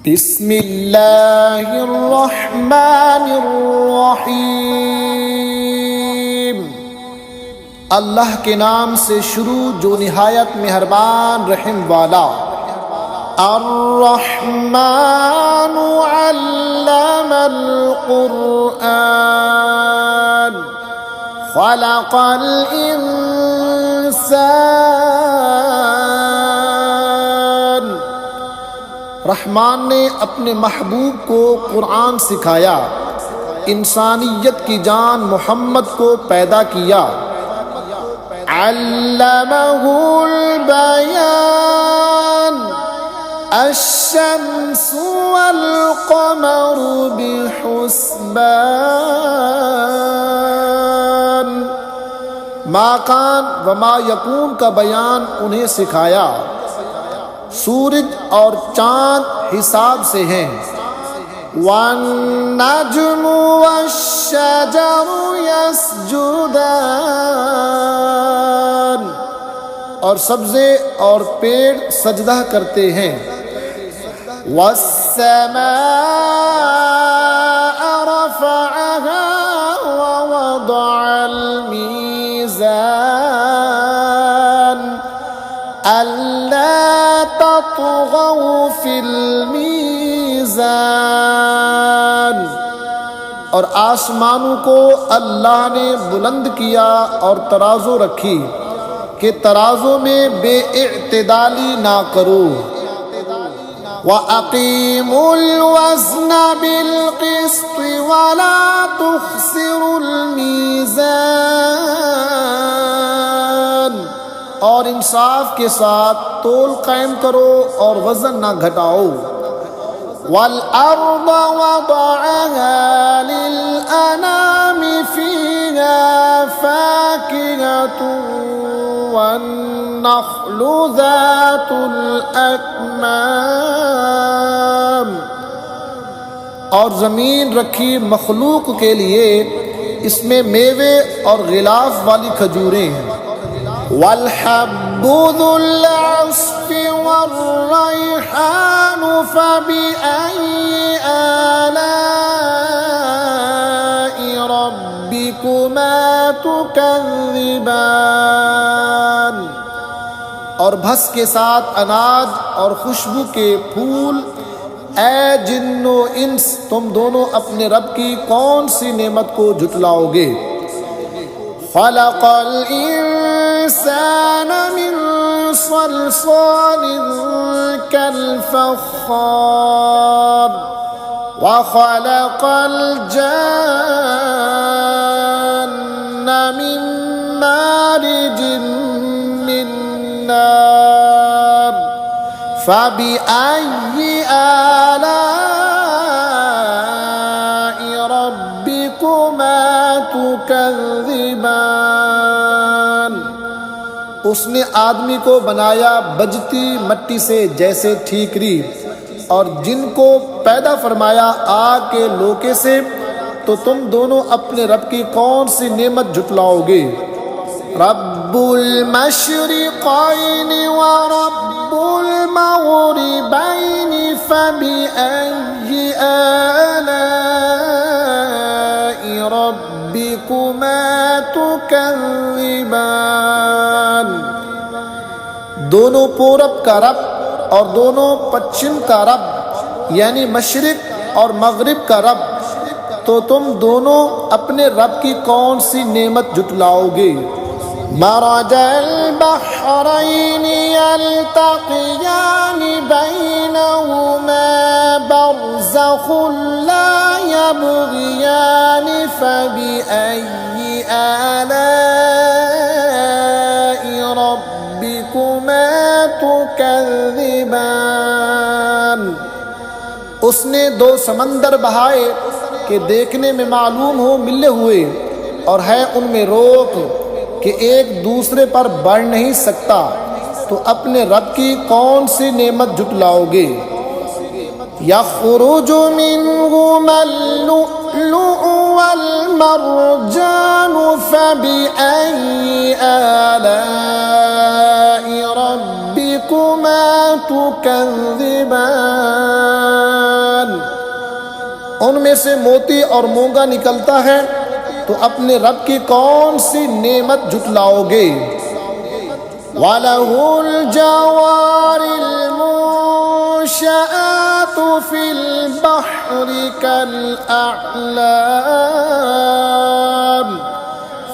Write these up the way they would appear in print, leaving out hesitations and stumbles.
बिस्मिल्लाहिर्रहमानिर्रहीम। अल्लाह के नाम से शुरू जो निहायत मेहरबान रहम वाला। अर्रहमानु अल्लमल कुरआन खलक़ल इंसान। रहमान ने अपने महबूब को कुरान सिखाया, इंसानियत की जान मोहम्मद को पैदा किया। अल्लमहुल बयान अश्शम्सु वल क़मरु बिहुस्बान। मा कान व मा यकून का बयान उन्हें सिखाया। सूरज और चांद हिसाब से हैं। वन्नज्मु वश्शजरु यस्जुदान। और सब्ज़े और पेड़ सजदा करते हैं। वस्समाअ रफ़अहा व वदअल मीज़ान अल्ला तत्गौ फिल मीज़ान। और आसमानों को अल्लाह ने बुलंद किया और तराजू रखी कि तराजू में बेइत्तेदाली ना करो। व अक़ीमुल वज़्न बिल क़िस्त वला तुख़सिरुल मीज़ान। और इंसाफ के साथ तोल कायम करो और वज़न ना घटाओ। वल अर्द वदअहा लिल अनामि फ़ीहा फ़ाकिहतुन वन नख़्लु ज़ातुल अकमाम। और ज़मीन रखी मखलूक के लिए, इसमें मेवे और गिलाफ वाली खजूरें हैं। वल्हब्बु ज़ुल अस्फ़ि वर्रैहानु फ़बिअय्यि आलाइ रब्बिकुमा तुकज़्ज़िबान। और भस के साथ अनाज और खुशबू के फूल, ए जिन्नो इंस तुम दोनों अपने रब की कौन सी नेमत को झुटलाओगे। खलक़ल इंसान मिन सलसालिन कल फ़ख़्ख़ार व खलक़ल जन्न मिन मारिजिन मिन नार फ़बिअय्यि आलाइ रब्बिकुमा तुकज़्ज़िबान। उसने आदमी को बनाया बजती मट्टी से जैसे ठीकरी, और जिनको पैदा फरमाया आग के लोके से, तो तुम दोनों अपने रब की कौन सी नेमत झुटलाओगे। रब्बुल मशरिक़ैनि व रब्बुल मग़रिबैनि फ़बिअय्यि आलाइ रब्बिकुमा तुकज़्ज़िबान। दोनों पूरब का रब और दोनों पश्चिम का रब, यानी मशरिक और मगरिब का रब, तो तुम दोनों अपने रब की कौन सी नेमत झुटलाओगे। मरजल बहरैनि यल्तक़ियानि बैनहुमा बरज़ख़ुन ला यबग़ियानि फ़बिअय्यि आलाइ रब्बिकुमा तुकज़्ज़िबान। उसने दो समंदर बहाए कि देखने में मालूम हो मिले हुए, और है उनमें रोक कि एक दूसरे पर बढ़ नहीं सकता, तो अपने रब की कौन सी नेमत झुटलाओगे। यख़रुजु मिनहुमल लुअ्लुअु वल मरजानु फ़बिअय्यि आलाइ रब्बिकुमा तुकज़्ज़िबान। उनमें से मोती और मूंगा निकलता है, तो अपने रब की कौन सी नेमत जुटलाओगे। वलहुल जवारिल मुंशआतु फिल बहरि कल अअलाम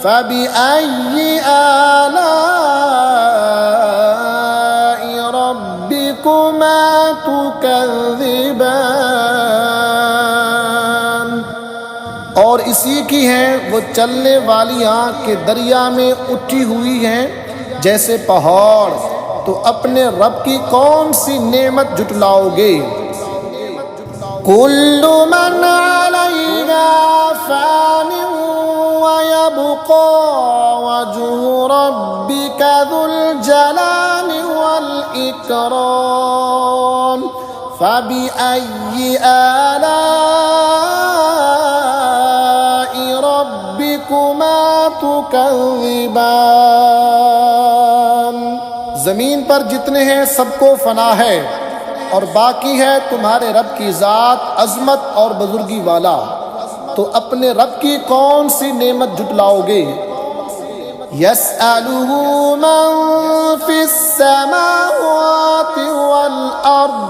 फबिअय्यि आलाइ रब्बिकुमा तुकज़्ज़िबान। और इसी की हैं वो चलने वाली आँख के दरिया में उठी हुई हैं जैसे पहाड़, तो अपने रब की कौन सी नेमत जुटलाओगे। कुल्लु मन अलैहा फानिन व यबक़ा वज्हु रब्बिका ज़ुल जलाली वल इकराम फबिअय्यि आलाइ रब्बिकुमा तुकज़्ज़िबान। जमीन पर जितने हैं सबको फना है, और बाकी है तुम्हारे रब की ज़ात अज़मत और बुजुर्गी वाला, तो अपने रब की कौन सी नेमत जुटलाओगे। यसअलुहु मन फिस्समावाति वल अर्द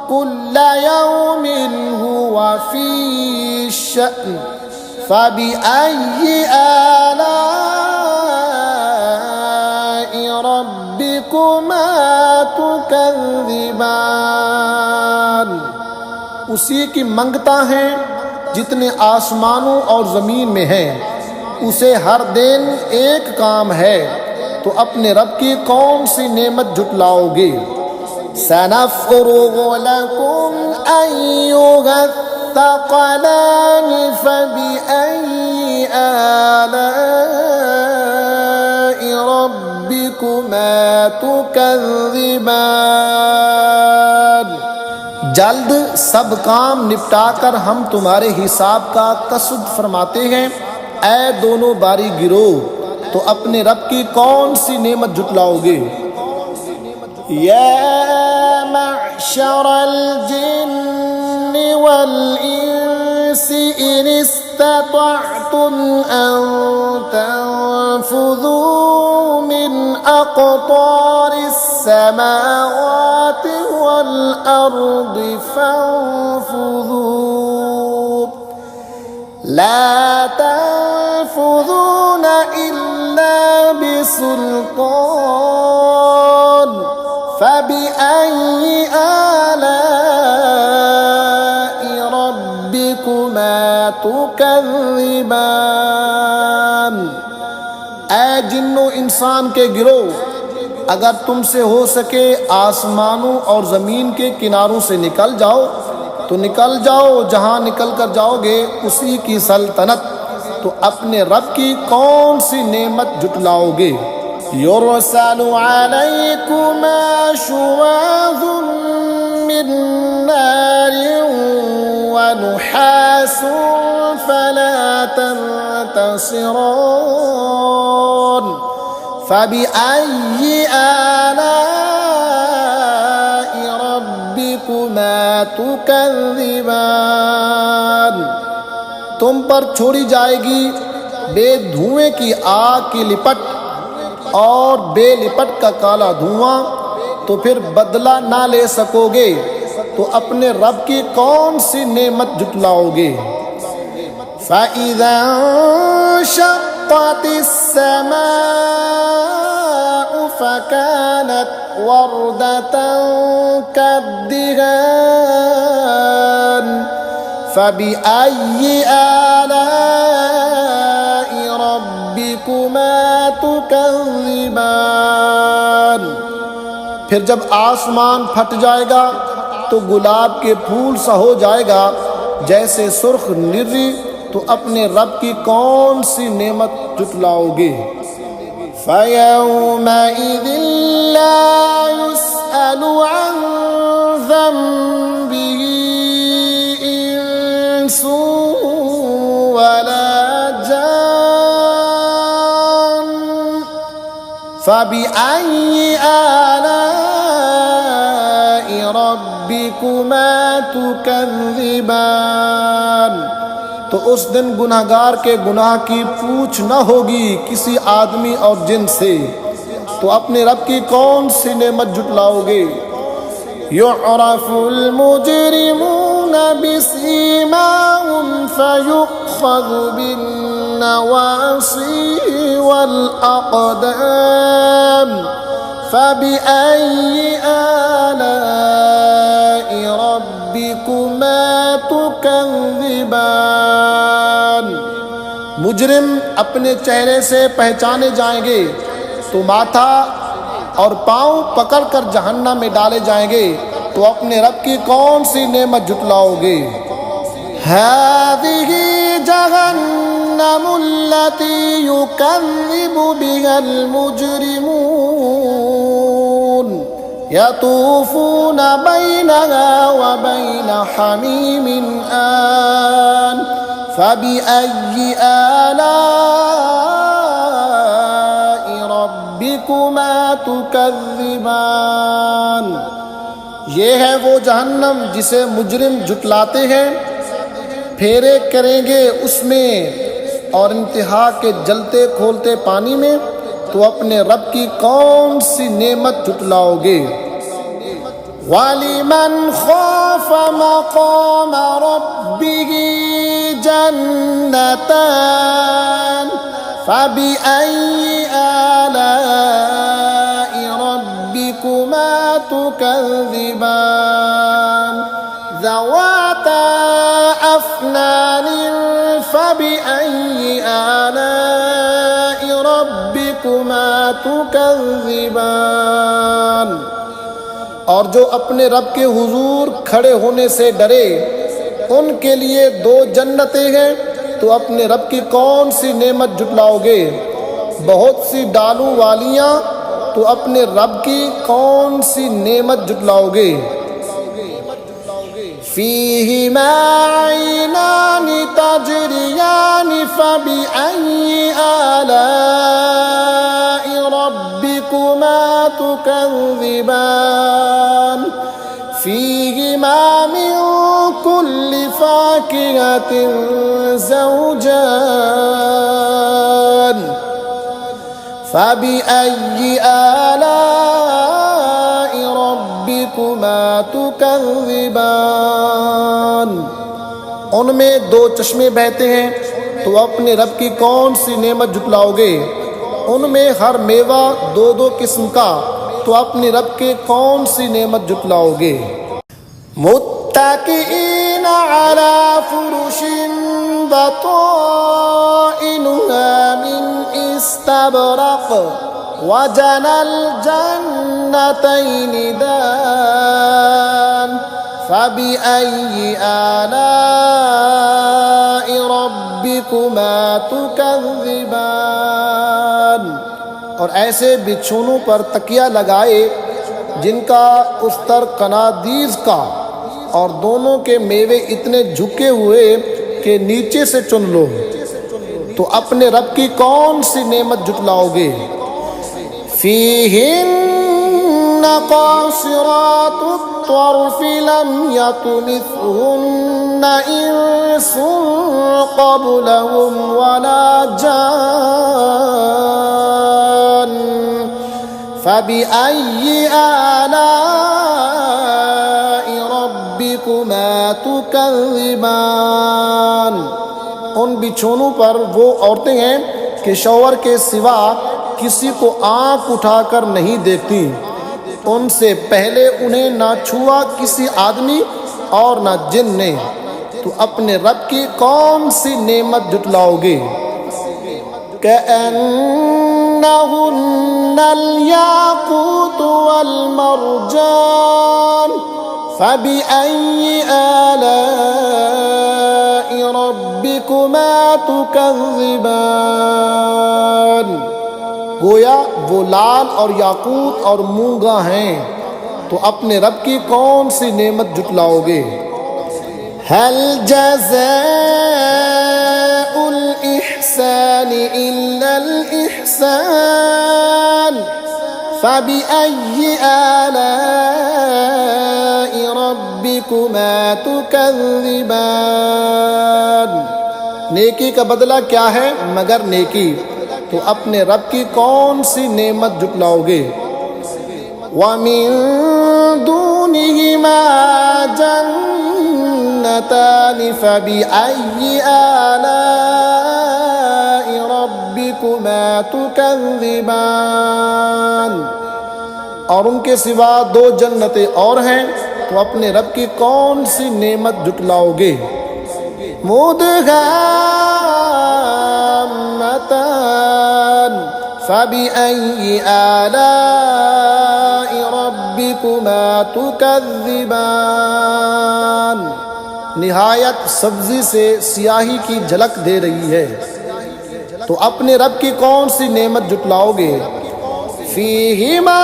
कुल्ल यौमिन हुवा फी शअन फबिअय्यि आलाइ रब्बिकुमा तुकज़्ज़िबान। उसी की मंगता है जितने आसमानों और ज़मीन में हैं, उसे हर दिन एक काम है, तो अपने रब की कौन सी नेमत जुटलाओगे। सनफ़्रुगु लकुम अय्युहस्सक़लान फबिअय्यि आलाइ रब्बिकुमा तुकज़्ज़िबान। जल्द सब काम निपटाकर हम तुम्हारे हिसाब का तसद्दुक़ फरमाते हैं। ऐ दोनों बारी गिरोह, तो अपने रब की कौन सी नेमत जुटलाओगे। या मअशरल जिन्नि वल इंसी इन इस्ततअतुम अन तंफुज़ू मिन अक़तारिस समावाति वल अर्दि फंफुज़ू ला तंफुज़ून इल्ला बिसुल्तान फबिअय्यि आलाइ रब्बिकुमा तुकज़्ज़िबान। ऐ जिन्नो इंसान के गिरोह, अगर तुमसे हो सके आसमानों और ज़मीन के किनारों से निकल जाओ, तो निकल जाओ। जहाँ निकल कर जाओगे उसी की सल्तनत, तो अपने रब की कौन सी नेमत जुटलाओगे। युरसलु अलैकुमा शुवाज़ुम मिन नारिन व नुहासुन फला तंतसिरान फबिअय्यि आलाइ रब्बिकुमा तुकज़्ज़िबान। तुम पर छोड़ी जाएगी बेधुएं की आग की लिपट और बेलिपट का काला धुआं, तो फिर बदला ना ले सकोगे, तो अपने रब की कौन सी नेमत जुटलाओगे। फ़इज़ा इंशक़्क़तिस समाउ फ़कानत वर्दतन कद्दिहान फबिअय्यि आलाइ रब्बिकुमा तुकज़्ज़िबान। फिर जब आसमान फट जाएगा तो गुलाब के फूल सा हो जाएगा जैसे सुर्ख निर्री, तो अपने रब की कौन सी नेमत जुटलाओगे। फ़यौमइज़िन ला युस्अलु अन ज़ंबिही इंसुन वला जान फबिअय्यि आलाइ रब्बिकुमा रब्बिकुमा तुकज़्ज़िबान। तो उस दिन गुनहगार के गुनाह की पूछ न होगी किसी आदमी और जिन से, तो अपने रब की कौन सी नेमत जुटलाओगे। युअरफुल मुजरिमून बिसीमाहुम फयुख़ज़ु बिन्नवासी वल अक़दाम फबिअय्यि आलाइ रब्बिकुमा तुकज़्ज़िबान। मुजरिम अपने चेहरे से पहचाने जाएंगे तो माथा और पांव पकड़कर जहन्नम में डाले जाएंगे, तो अपने रब की कौन सी नेमत जुटलाओगे। हाज़िही जहन्नमुल्लती युकज़्ज़िबु बिहल मुजरिमून यतूफून बैनहा व बैन हमीमिन आन फबिअय्यि आलाइ रब्बिकुमा तुकज़्ज़िबान। ये है वो जहन्नम जिसे मुजरिम जुटलाते हैं, फेरे करेंगे उसमें और इंतहा के जलते खोलते पानी में, तो अपने रब की कौन सी नेमत जुटलाओगे। वलिमन खाफ मक़ाम रब्बिही जन्नतान फबिअय्यि आलाइ रब्बिकुमा तुकज़्ज़िबान। ज़वाता अफ़नान फबिअय्यि आलाइ रब्बिकुमा तुकज़्ज़िबान। और जो अपने रब के हुजूर खड़े होने से डरे, उनके लिए 2 जन्नतें हैं, तो अपने रब की कौन सी नेमत जुटलाओगे। बहुत सी डालू वालियाँ, तो अपने रब की कौन सी नेमत जुटलाओगे। फ़ीहिमा ऐनानि तजरियानि फबिअय्यि आलाइ रब्बिकुमा तुकज़्ज़िबान। फ़ीहिमा मिन कुल्लि फ़ाकिहतिन ज़ौजान फबिअय्यि आलाइ रब्बिकुमा तुकज़्ज़िबान। उनमें 2 चश्मे बहते हैं, तो अपने रब की कौन सी नेमत जुटलाओगे। उनमें हर मेवा 2-2 किस्म का, तो अपने रब के कौन सी नेमत जुटलाओगे। मुत्तकिईना अला फुरुशिन बताइनुहा मिन इस्तबरक़ वजनल जन्नतैनि दान फबिअय्यि आलाइ रब्बिकुमा तुकज़्ज़िबान। और ऐसे बिछोनों पर तकिया लगाए जिनका उस्तर कनादीज का, और दोनों के मेवे इतने झुके हुए कि नीचे से चुन लो, तो अपने रब की कौन सी नेमत जुटलाओगे। फ़ीहिन्न क़ासिरातुत तर्फ़ि लम यतमिथहुन्न इंसुन क़ब्लहुम वला जान फबिअय्यि आलाइ रब्बिकुमा तुकज़्ज़िबान। उन बिछोनों पर वो औरतें हैं कि शौहर के सिवा किसी को आंख उठाकर नहीं देखती, उनसे पहले उन्हें ना छुआ किसी आदमी और ना जिन ने, तो अपने रब की कौन सी नेमत जुटलाओगे। कअन्नहुन्नल याक़ूत वल मरजान फबिअय्यि आलाइ रब्बिकुमा तुकज़्ज़िबान। गोया वो लाल और याकूत और मूंगा हैं, तो अपने रब की कौन सी नेमत जुटलाओगे। हल जज़ाउल इहसानि इल्लल इहसान फबिअय्यि आलाइ रब्बिकुमा तुकज़्ज़िबान। नेकी का बदला क्या है मगर नेकी, तो अपने रब की कौन सी नेमत जुटलाओगे। वमिन दूनिहिमा जन्नतानि फबिअय्यि आलाइ रब्बिकुमा तुकज़्ज़िबान। और उनके सिवा दो जन्नतें और हैं, तो अपने रब की कौन सी नेमत जुटलाओगे। मुदगाम्मतान फबिअय्यि आलाइ रब्बिकुमा तुकज़्ज़िबान। निहायत सब्जी से सियाही की झलक दे रही है, तो अपने रब की कौन सी नेमत जुटलाओगे। फ़ीहिमा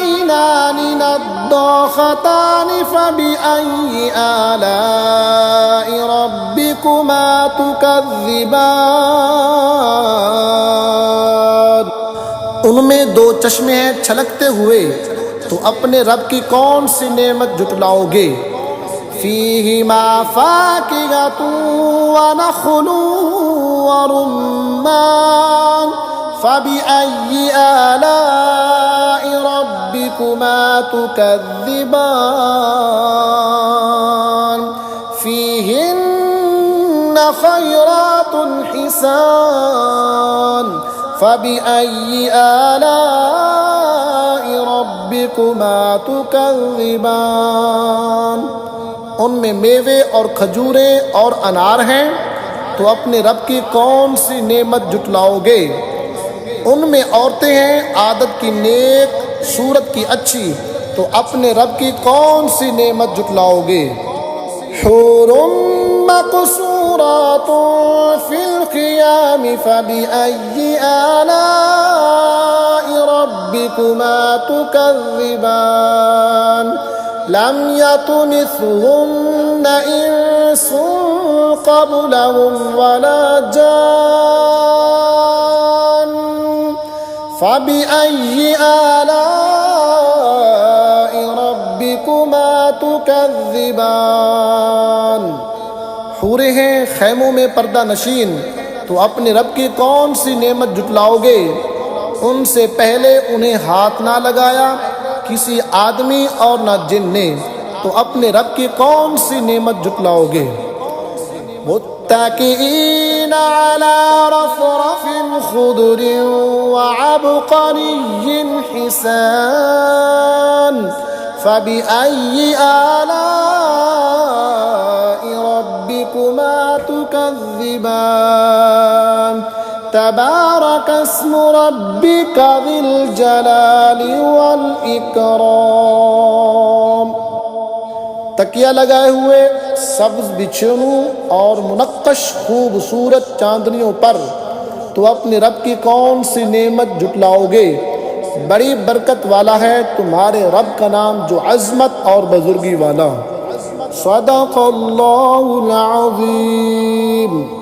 ऐनानि नद्दाख़तानि फ़बिअय्यि आलाइ रब्बिकुमा तुकज़्ज़िबान। उनमें दो चश्मे हैं छलकते हुए, तो अपने रब की कौन सी नेमत जुटलाओगे। फ़ीहिमा फ़ाकिहतुन व नख़्लुन व रुम्मान फ़बिअय्यि आलाइ रब्बिकुमा तुकज़्ज़िबान। फ़ीहिन्न ख़ैरातुन हिसान फ़बिअय्यि आलाइ रब्बिकुमा तुकज़्ज़िबान। उनमें मेवे और खजूरें और अनार हैं, तो अपने रब की कौन सी नेमत जुटलाओगे। उनमें औरतें हैं आदत की नेक, सूरत की अच्छी, तो अपने रब की कौन सी नेमत जुटलाओगे। हुरुम मक़सूरातुन फ़िल ख़ियाम फ़बिअय्यि आलाइ रब्बिकुमा तुकज़्ज़िबान। लम यतमिथहुन्न इंसुन क़ब्लहुम वला जान फ़बिअय्यि आलाइ रब्बिकुमा तुकज़्ज़िबान। हूरें हैं खैमों में पर्दा नशीन, तो अपने रब की कौन सी नेमत जुटलाओगे। उनसे पहले उन्हें हाथ ना लगाया किसी आदमी और ना जिन ने, तो अपने रब की कौन सी नेमत जुटलाओगे। मुत्तकीईन अला रफ़रफ़िन ख़ुदरिन व अबक़रिय्यिन हिसान फ़बिअय्यि आलाइ रब्बिकुमा तुकज़्ज़िबान। तबारक अस्मु रब्बिका ज़िल जलाली वल इकराम। तकिया लगाए हुए सब्ज़ बिछोनों और मुनक्कश खूबसूरत चांदनियों पर, तो अपने रब की कौन सी नेमत जुटलाओगे। बड़ी बरकत वाला है तुम्हारे रब का नाम जो अज़मत और बुजुर्गी वाला। सदक़ल्लाहुल अज़ीम।